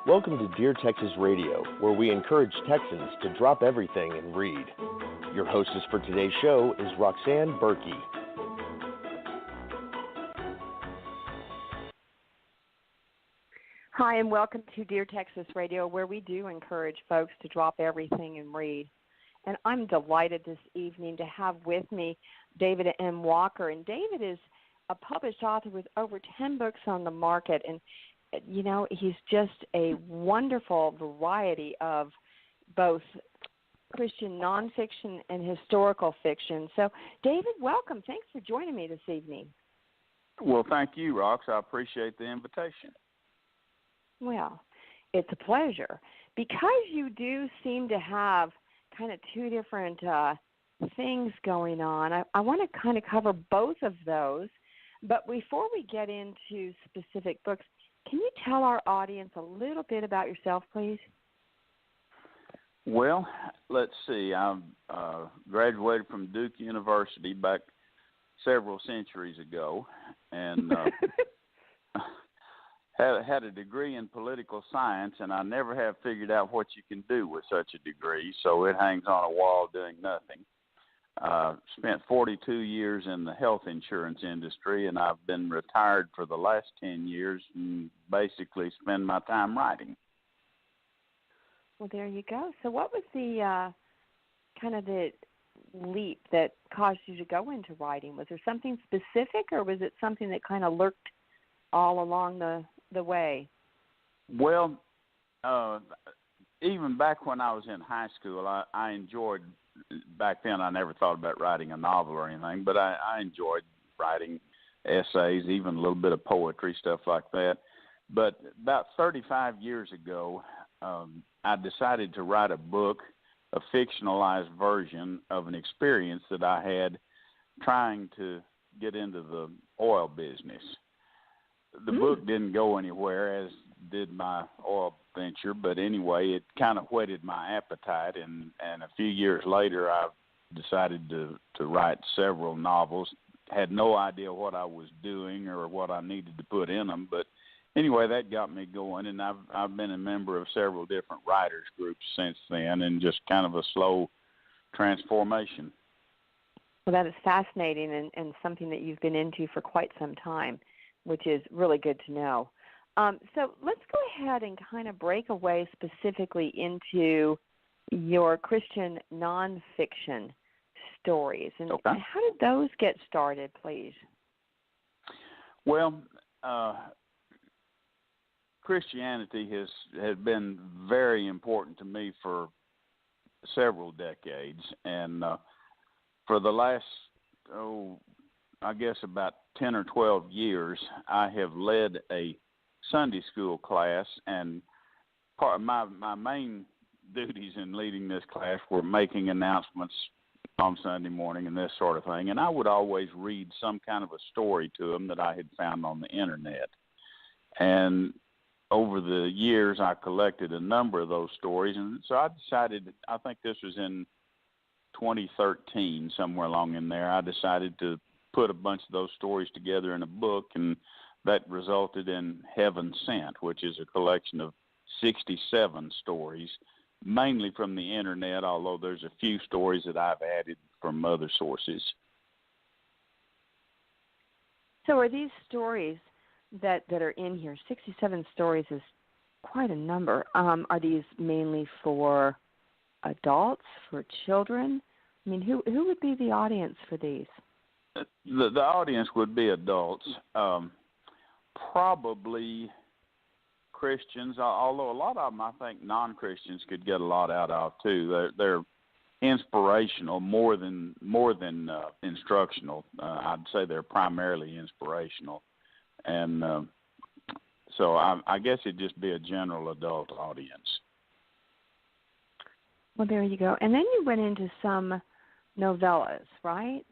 Welcome to Dear Texas Radio, where we encourage Texans to drop everything and read. Your hostess for today's show is Roxanne Berkey. Hi, and welcome to Dear Texas Radio, where we do encourage folks to drop everything and read. And I'm delighted this evening to have with me David M. Walker. And David is a published author with over 10 books on the market. And, you know, he's just a wonderful variety of both Christian nonfiction and historical fiction. So, David, welcome. Thanks for joining me this evening. Well, thank you, Rox. I appreciate the invitation. Well, it's a pleasure. Because you do seem to have kind of two different things going on, I want to kind of cover both of those. But before we get into specific books, can you tell our audience a little bit about yourself, please? Well, let's see. I graduated from Duke University back several centuries ago, and had a degree in political science, and I never have figured out what you can do with such a degree, so it hangs on a wall doing nothing. Spent 42 years in the health insurance industry, and I've been retired for the last 10 years and basically spend my time writing. Well, there you go. So what was the kind of the leap that caused you to go into writing? Was there something specific, or was it something that kind of lurked all along the way? Well, even back when I was in high school, I enjoyed, back then I never thought about writing a novel or anything, but I enjoyed writing essays, even a little bit of poetry, stuff like that. But about 35 years ago, I decided to write a book, a fictionalized version of an experience that I had trying to get into the oil business. The book didn't go anywhere, as did my oil venture, but anyway, it kind of whetted my appetite, and a few years later, I decided to write several novels. Had no idea what I was doing or what I needed to put in them, but anyway, that got me going, and I've been a member of several different writers groups since then, and just kind of a slow transformation. Well, that is fascinating and something that you've been into for quite some time, which is really good to know. So let's go ahead and kind of break away specifically into your Christian nonfiction stories. And okay. How did those get started, please? Well, Christianity has been very important to me for several decades. And for the last, I guess about 10 or 12 years, I have led a Sunday school class, and part of my main duties in leading this class were making announcements on Sunday morning and this sort of thing. And I would always read some kind of a story to them that I had found on the internet. And over the years, I collected a number of those stories, and so I decided, I think this was in 2013, somewhere along in there, I decided to put a bunch of those stories together in a book, and that resulted in Heaven Sent, which is a collection of 67 stories, mainly from the internet, although there's a few stories that I've added from other sources. So are these stories that are in here, 67 stories is quite a number, are these mainly for adults, for children? I mean, who would be the audience for these? The audience would be adults, probably Christians, although a lot of them I think non-Christians could get a lot out of too. They're inspirational more than instructional. I'd say they're primarily inspirational, and so I guess it'd just be a general adult audience. Well, there you go. And then you went into some novellas, right?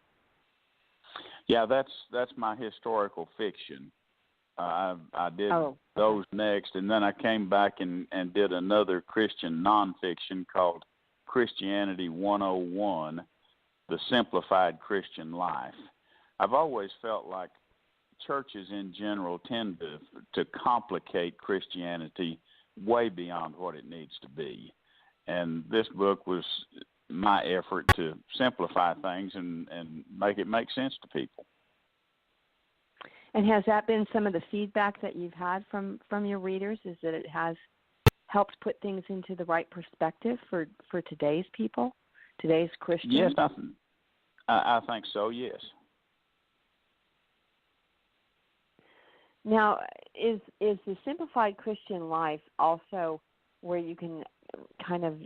Yeah, that's my historical fiction. I did those next, and then I came back and did another Christian nonfiction called Christianity 101, The Simplified Christian Life. I've always felt like churches in general tend to complicate Christianity way beyond what it needs to be. And this book was my effort to simplify things and make it make sense to people. And has that been some of the feedback that you've had from your readers, is that it has helped put things into the right perspective for today's people, today's Christians? Yes, I think so, yes. Now, is the Simplified Christian Life also where you can kind of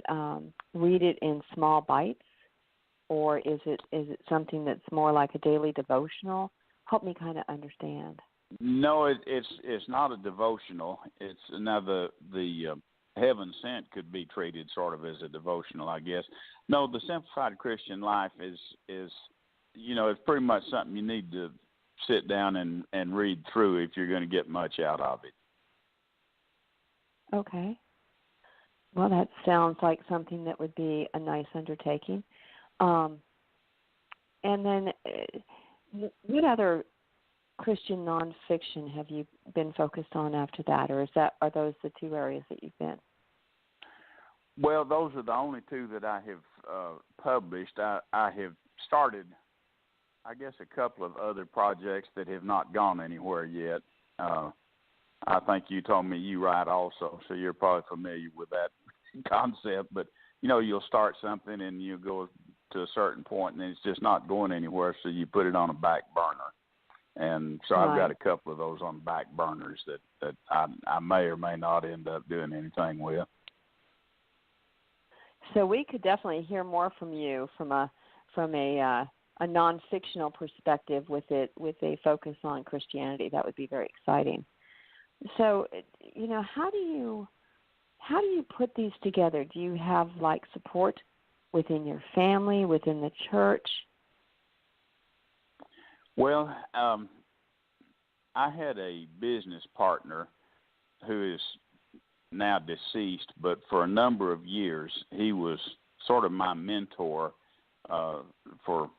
read it in small bites, or is it something that's more like a daily devotional? Help me kind of understand. No, it's not a devotional. It's now the Heaven Sent could be treated sort of as a devotional, I guess. No, the Simplified Christian Life is it's pretty much something you need to sit down and read through if you're going to get much out of it. Okay. Well, that sounds like something that would be a nice undertaking. And then what other Christian nonfiction have you been focused on after that, or are those the two areas that you've been? Well, those are the only two that I have published. I have started, I guess, a couple of other projects that have not gone anywhere yet. I think you told me you write also, so you're probably familiar with that concept. But, you'll start something and you go to a certain point and it's just not going anywhere, so you put it on a back burner. And so I've got a couple of those on back burners that I may or may not end up doing anything with. So we could definitely hear more from you from a non-fictional perspective with a focus on Christianity. That would be very exciting. So, how do you put these together? Do you have support within your family, within the church? Well, I had a business partner who is now deceased, but for a number of years he was sort of my mentor for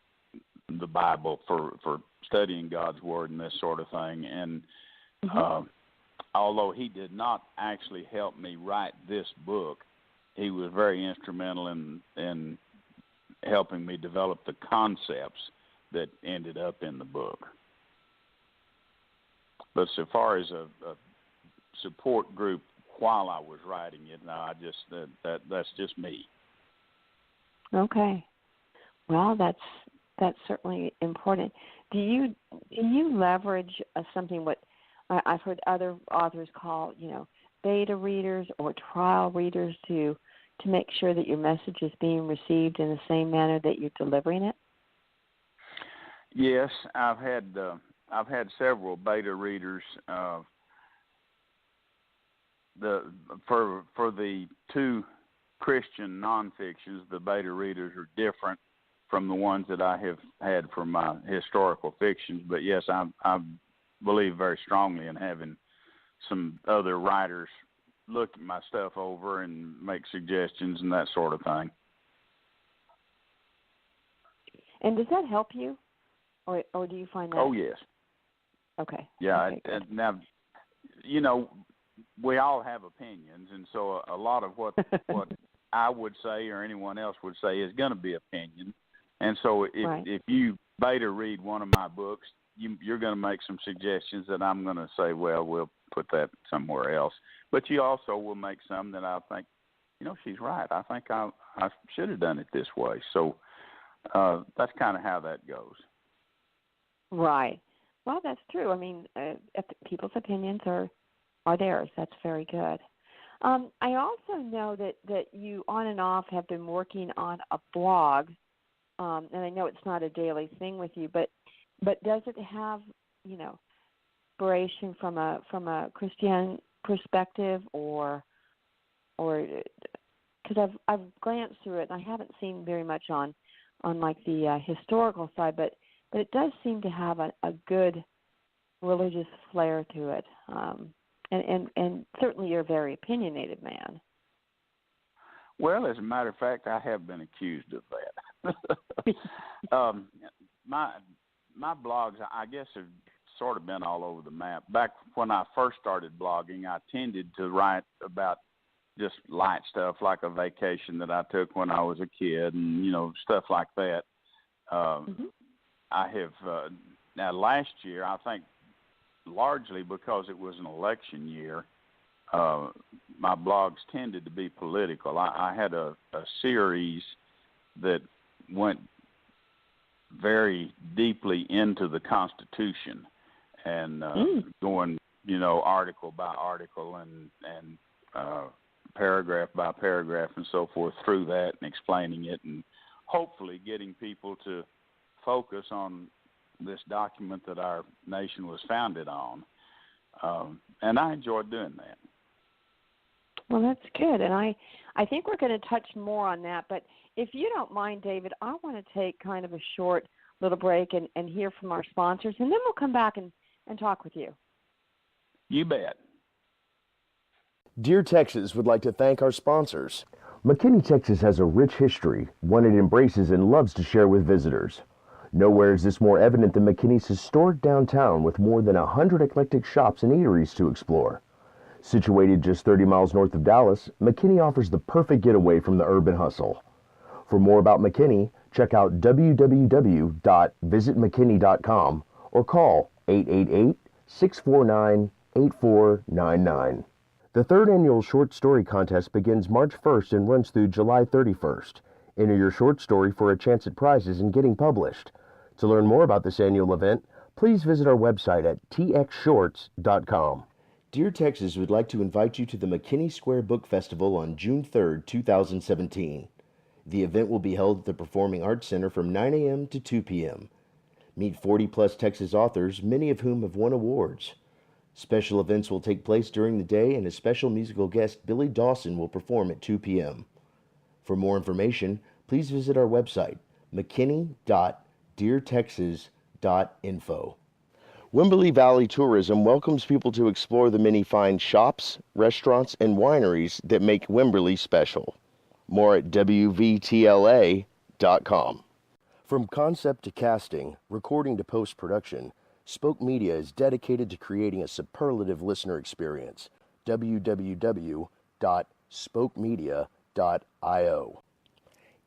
the Bible, for studying God's Word and this sort of thing. And although he did not actually help me write this book, he was very instrumental in helping me develop the concepts that ended up in the book. But so far as a support group while I was writing it, no, that's just me. Okay. Well, that's certainly important. Do you leverage something what I've heard other authors call, beta readers or trial readers to make sure that your message is being received in the same manner that you're delivering it? Yes, I've had several beta readers. For the two Christian nonfictions, the beta readers are different from the ones that I have had for my historical fictions. But yes, I believe very strongly in having some other writers look at my stuff over and make suggestions and that sort of thing. And does that help you, or do you find that? Oh, yes. Okay. Yeah. Okay, now, we all have opinions, and so a lot of what I would say or anyone else would say is going to be opinion. And so if you beta read one of my books, you're going to make some suggestions that I'm going to say, well, we'll put that somewhere else. But you also will make some that I think, she's right. I think I should have done it this way. So that's kind of how that goes. Right. Well, that's true. I mean, people's opinions are theirs. That's very good. I also know that you on and off have been working on a blog, and I know it's not a daily thing with you, but does it have, inspiration from a Christian perspective, or because I've glanced through it and I haven't seen very much on the historical side, but it does seem to have a good religious flair to it. And certainly you're a very opinionated man. Well, as a matter of fact, I have been accused of that. My blogs, I guess, are sort of been all over the map. Back when I first started blogging, I tended to write about just light stuff like a vacation that I took when I was a kid and, stuff like that. I have, now last year, I think largely because it was an election year, my blogs tended to be political. I had a series that went very deeply into the Constitution and going, article by article and paragraph by paragraph and so forth through that and explaining it and hopefully getting people to focus on this document that our nation was founded on. And I enjoyed doing that. Well, that's good. And I think we're going to touch more on that. But if you don't mind, David, I want to take kind of a short little break and hear from our sponsors, and then we'll come back and talk with you. You bet. Dear Texas would like to thank our sponsors. McKinney, Texas has a rich history, one it embraces and loves to share with visitors. Nowhere is this more evident than McKinney's historic downtown with more than 100 eclectic shops and eateries to explore. Situated just 30 miles north of Dallas, McKinney offers the perfect getaway from the urban hustle. For more about McKinney, check out www.visitmckinney.com or call 888-649-8499. The third annual short story contest begins March 1st and runs through July 31st. Enter your short story for a chance at prizes and getting published. To learn more about this annual event, please visit our website at txshorts.com. Dear Texas would like to invite you to the McKinney Square Book Festival on June 3rd, 2017. The event will be held at the Performing Arts Center from 9 a.m. to 2 p.m. Meet 40-plus Texas authors, many of whom have won awards. Special events will take place during the day, and a special musical guest, Billy Dawson, will perform at 2 p.m. For more information, please visit our website, mckinney.deartexas.info. Wimberley Valley Tourism welcomes people to explore the many fine shops, restaurants, and wineries that make Wimberley special. More at wvtla.com. From concept to casting, recording to post-production, Spoke Media is dedicated to creating a superlative listener experience. www.spokemedia.io.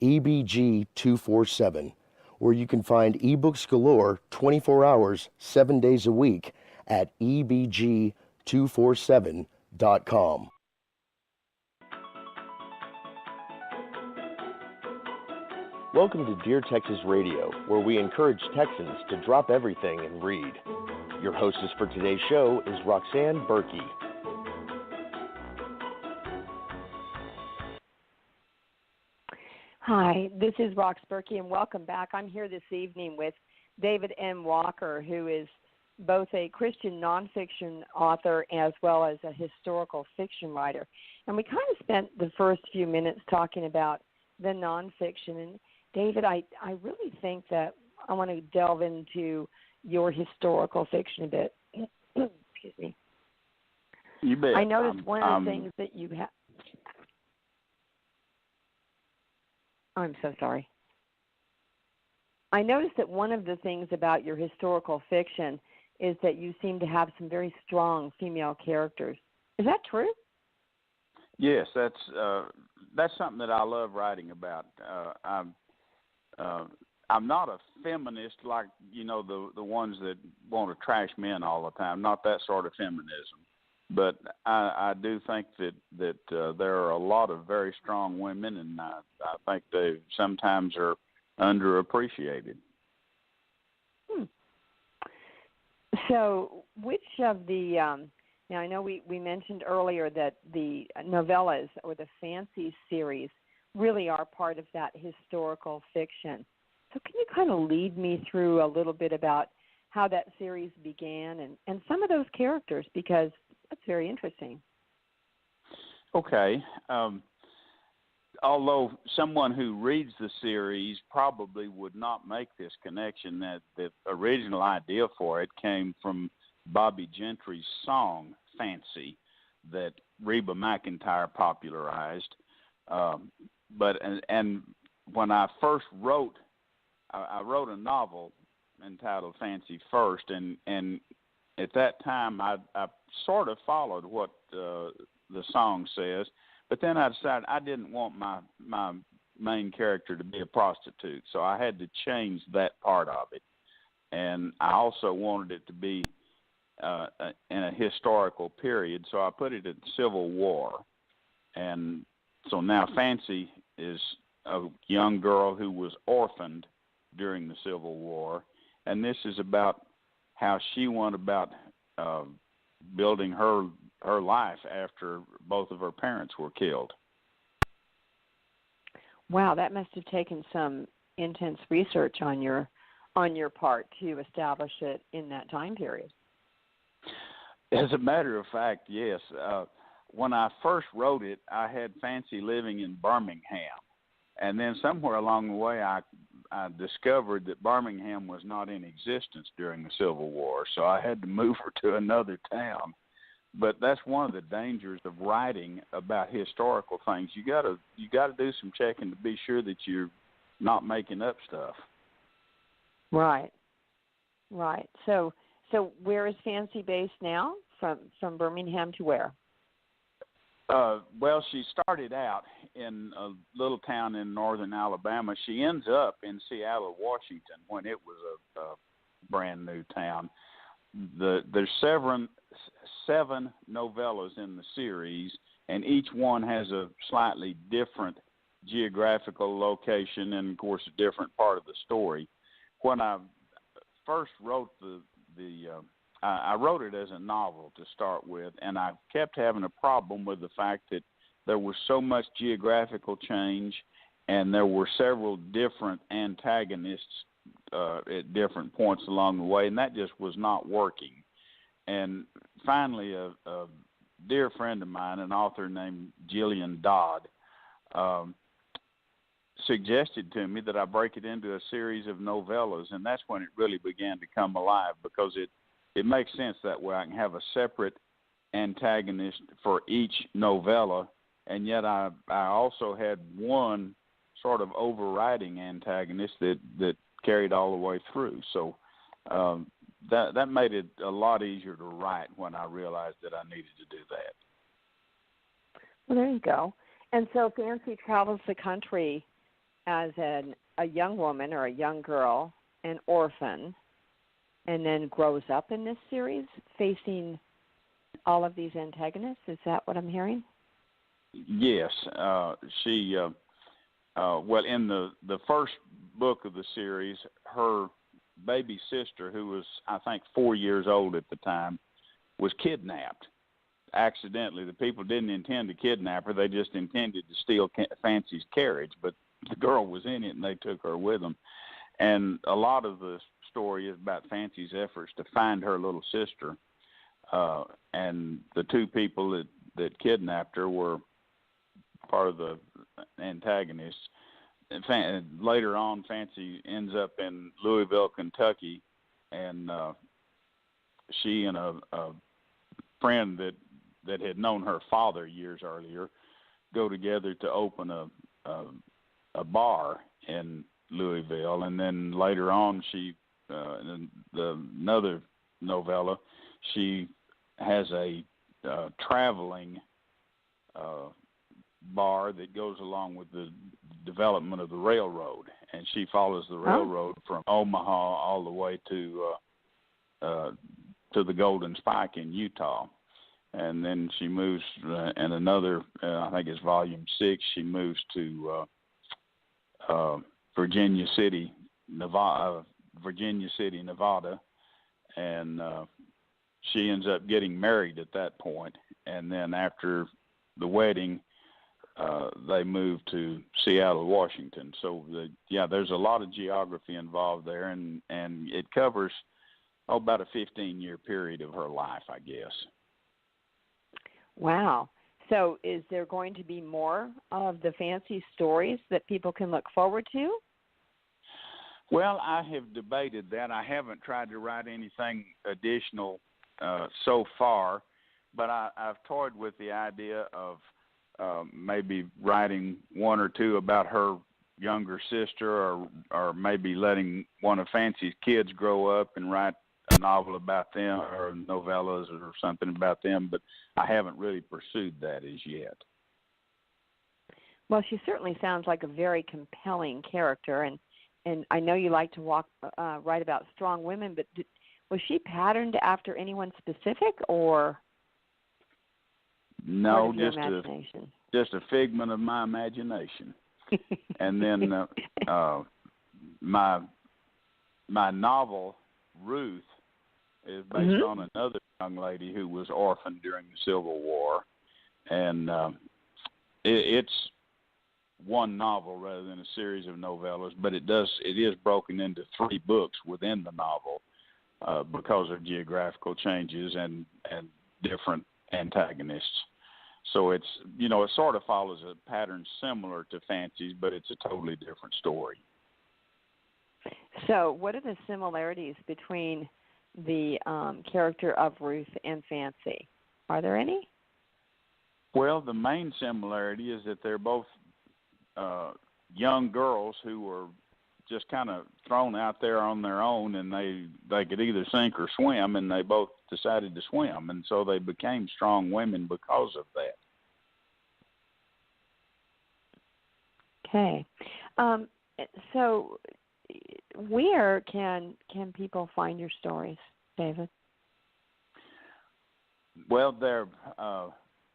EBG 247, where you can find ebooks galore 24 hours, 7 days a week at ebg247.com. Welcome to Dear Texas Radio, where we encourage Texans to drop everything and read. Your hostess for today's show is Roxanne Berkey. Hi, this is Rox Berkey, and welcome back. I'm here this evening with David M. Walker, who is both a Christian nonfiction author as well as a historical fiction writer. And we kind of spent the first few minutes talking about the nonfiction. And David, I really think that I want to delve into your historical fiction a bit. Excuse me. You bet. I noticed one of the things that you have. I'm so sorry. I noticed that one of the things about your historical fiction is that you seem to have some very strong female characters. Is that true? Yes, that's something that I love writing about. I'm not a feminist like the ones that want to trash men all the time. Not that sort of feminism, but I do think that there are a lot of very strong women, and I think they sometimes are underappreciated. So, which of the now I know we mentioned earlier that the novellas or the fancy series really are part of that historical fiction. So can you kind of lead me through a little bit about how that series began and some of those characters, because that's very interesting. Okay. Although someone who reads the series probably would not make this connection, that the original idea for it came from Bobby Gentry's song, Fancy, that Reba McEntire popularized. But when I first wrote, I wrote a novel entitled Fancy first, and at that time, I sort of followed what the song says, but then I decided I didn't want my main character to be a prostitute, so I had to change that part of it. And I also wanted it to be in a historical period, so I put it in the Civil War. And so now Fancy is a young girl who was orphaned during the Civil War, and this is about how she went about building her life after both of her parents were killed. Wow, that must have taken some intense research on your part to establish it in that time period. As a matter of fact, yes. When I first wrote it, I had Fancy living in Birmingham. And then somewhere along the way, I discovered that Birmingham was not in existence during the Civil War, so I had to move her to another town. But that's one of the dangers of writing about historical things. You got to do some checking to be sure that you're not making up stuff. Right. So where is Fancy based now? From Birmingham to where? Well, she started out in a little town in northern Alabama. She ends up in Seattle, Washington, when it was a brand new town. There's seven novellas in the series, and each one has a slightly different geographical location and, of course, a different part of the story. When I first wrote I wrote it as a novel to start with, and I kept having a problem with the fact that there was so much geographical change, and there were several different antagonists at different points along the way, and that just was not working. And finally, a dear friend of mine, an author named Jillian Dodd, suggested to me that I break it into a series of novellas, and that's when it really began to come alive, because it makes sense that way. I can have a separate antagonist for each novella, and yet I also had one sort of overriding antagonist that carried all the way through. So that made it a lot easier to write when I realized that I needed to do that. Well, there you go. And so Fancy travels the country as a young woman or a young girl, an orphan, and then grows up in this series facing all of these antagonists. Is that what I'm hearing? Yes. She, well, in the first book of the series, her baby sister, who was, I think, 4 years old at the time, was kidnapped accidentally. The people didn't intend to kidnap her. They just intended to steal Fancy's carriage, but the girl was in it, and they took her with them. And a lot of the story is about Fancy's efforts to find her little sister. And the two people that kidnapped her were part of the antagonists. And later on, Fancy ends up in Louisville, Kentucky, and she and a friend that had known her father years earlier go together to open a bar in Louisville, and then later on, she in another novella, she has a traveling bar that goes along with the development of the railroad, and she follows the railroad from Omaha all the way to the Golden Spike in Utah. And then she moves in another, I think it's volume 6, she moves to Virginia City, Nevada, and she ends up getting married at that point. And then after the wedding, they move to Seattle, Washington. So there's a lot of geography involved there, and it covers about a 15-year period of her life, I guess. Wow. So is there going to be more of the Fancy stories that people can look forward to? Well, I have debated that. I haven't tried to write anything additional so far, but I've toyed with the idea of maybe writing one or two about her younger sister, or maybe letting one of Fancy's kids grow up and write a novel about them or novellas or something about them, but I haven't really pursued that as yet. Well, she certainly sounds like a very compelling character, and I know you like to write about strong women, but was she patterned after anyone specific, or no, imagination? Just a figment of my imagination. And then my novel Ruth is based on another young lady who was orphaned during the Civil War, and it's one novel rather than a series of novellas, but it is broken into 3 books within the novel because of geographical changes and different antagonists. So it's, it sort of follows a pattern similar to Fancy's, but it's a totally different story. So what are the similarities between the character of Ruth and Fancy? Are there any? Well, the main similarity is that they're both young girls who were just kind of thrown out there on their own, and they could either sink or swim, and they both decided to swim, and so they became strong women because of that. Okay. So where can people find your stories, David? Well,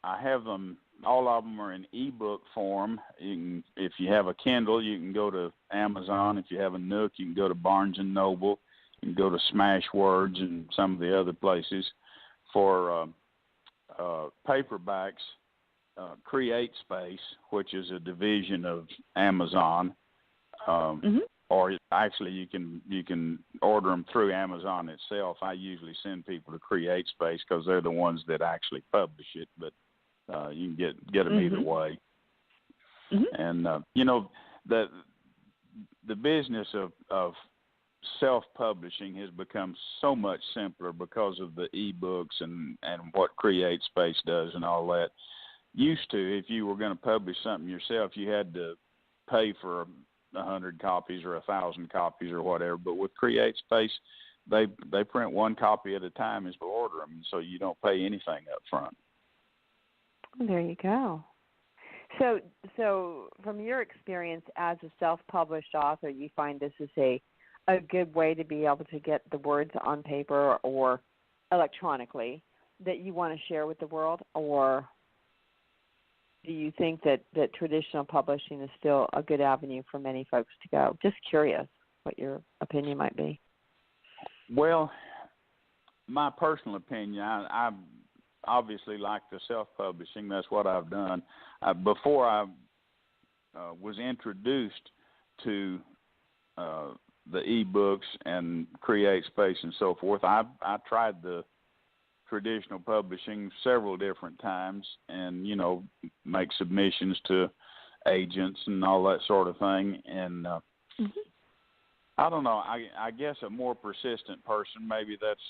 I have them. All of them are in ebook form. If you have a Kindle, you can go to Amazon. If you have a Nook, you can go to Barnes and Noble. You can go to Smashwords and some of the other places. For paperbacks, Create Space, which is a division of Amazon, or actually you can order them through Amazon itself. I usually send people to Create Space because they're the ones that actually publish it, but you can get them either way. And the business of self-publishing has become so much simpler because of the e-books and what Create Space does and all that. Used to, if you were going to publish something yourself, you had to pay for 100 copies or 1,000 copies or whatever. But with Create Space, they print 1 copy at a time as you order them, so you don't pay anything up front. There you go. So from your experience as a self-published author, you find this is a good way to be able to get the words on paper or electronically that you want to share with the world, or do you think that traditional publishing is still a good avenue for many folks to go? Just curious what your opinion might be. Well, my personal opinion, I obviously like the self-publishing. That's what I've done. Before I was introduced to the e-books and Create Space and so forth, I tried the traditional publishing several different times and, make submissions to agents and all that sort of thing. And I don't know, I guess a more persistent person, maybe that's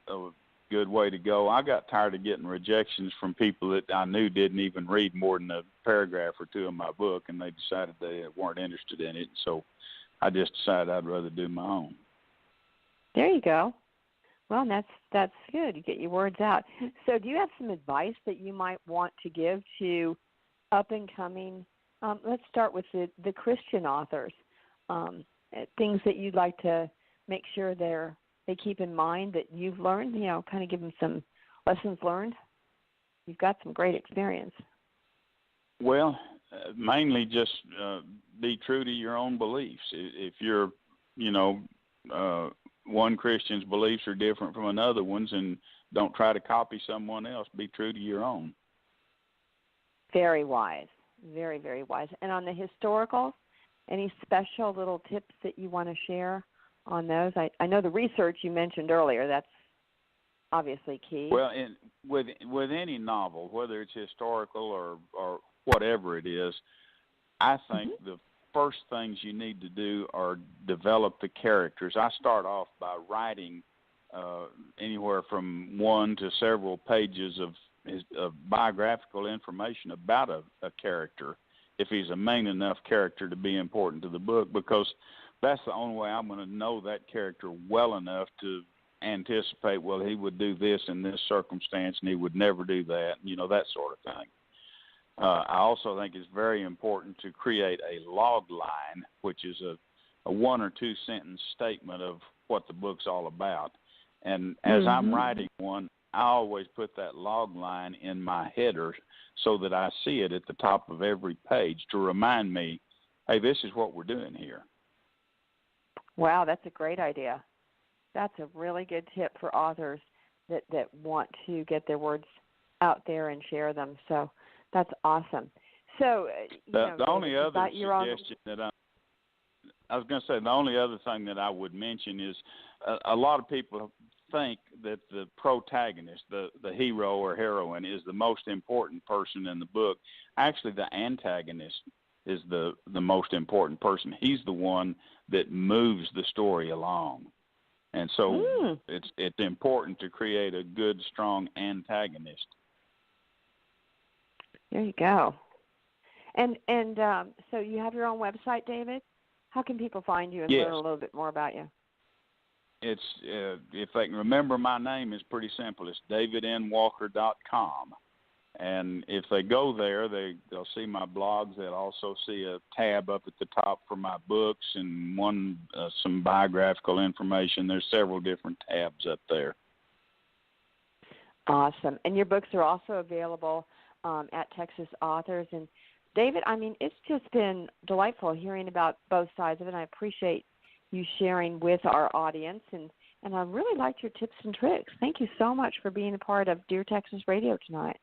a good way to go. I got tired of getting rejections from people that I knew didn't even read more than a paragraph or 2 of my book, and they decided they weren't interested in it. So I just decided I'd rather do my own. There you go. Well, that's good. You get your words out. So do you have some advice that you might want to give to up-and-coming, let's start with the Christian authors, things that you'd like to make sure they keep in mind that you've learned, kind of give them some lessons learned? You've got some great experience. Well, mainly just be true to your own beliefs. If you're, one Christian's beliefs are different from another one's, and don't try to copy someone else. Be true to your own. Very wise. Very, very wise. And on the historicals, any special little tips that you want to share on those? I know the research you mentioned earlier, that's obviously key. Well, with any novel, whether it's historical or whatever it is, I think the first things you need to do are develop the characters. I start off by writing anywhere from 1 to several pages of biographical information about a character, if he's a main enough character to be important to the book, because that's the only way I'm going to know that character well enough to anticipate, well, he would do this in this circumstance and he would never do that, that sort of thing. I also think it's very important to create a log line, which is a 1 or 2 sentence statement of what the book's all about. And as I'm writing one, I always put that log line in my header so that I see it at the top of every page to remind me, hey, this is what we're doing here. Wow, that's a great idea. That's a really good tip for authors that want to get their words out there and share them. So that's awesome. So the only other suggestion that I was going to say, the only other thing that I would mention is a lot of people think that the protagonist, the hero or heroine, is the most important person in the book. Actually, the antagonist is the most important person. He's the one that moves the story along. And so it's important to create a good, strong antagonist. There you go. And so you have your own website, David? How can people find you and learn a little bit more about you? It's if they can remember my name, it's pretty simple. It's davidnwalker.com. And if they go there, they'll see my blogs. They'll also see a tab up at the top for my books and some biographical information. There's several different tabs up there. Awesome. And your books are also available at Texas Authors. And David, it's just been delightful hearing about both sides of it. And I appreciate you sharing with our audience. And I really liked your tips and tricks. Thank you so much for being a part of Dear Texas Radio tonight.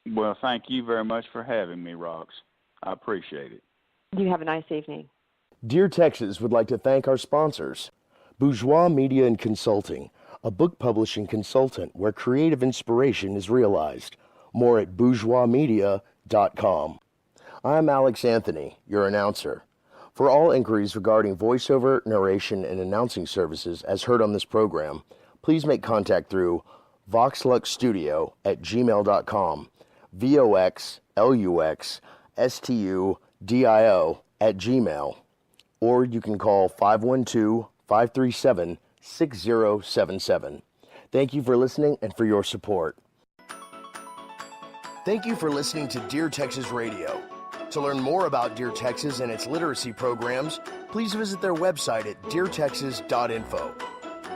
Well, thank you very much for having me, Rox. I appreciate it. You have a nice evening. Dear Texas would like to thank our sponsors. Bourgeois Media and Consulting, a book publishing consultant where creative inspiration is realized. More at bourgeoismedia.com. I'm Alex Anthony, your announcer. For all inquiries regarding voiceover, narration, and announcing services as heard on this program, please make contact through voxluxstudio@gmail.com, voxluxstudio@gmail, or you can call 512-537-6077. Thank you for listening and for your support. Thank you for listening to Dear Texas Radio. To learn more about Dear Texas and its literacy programs, please visit their website at deartexas.info.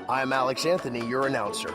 I'm Alex Anthony, your announcer.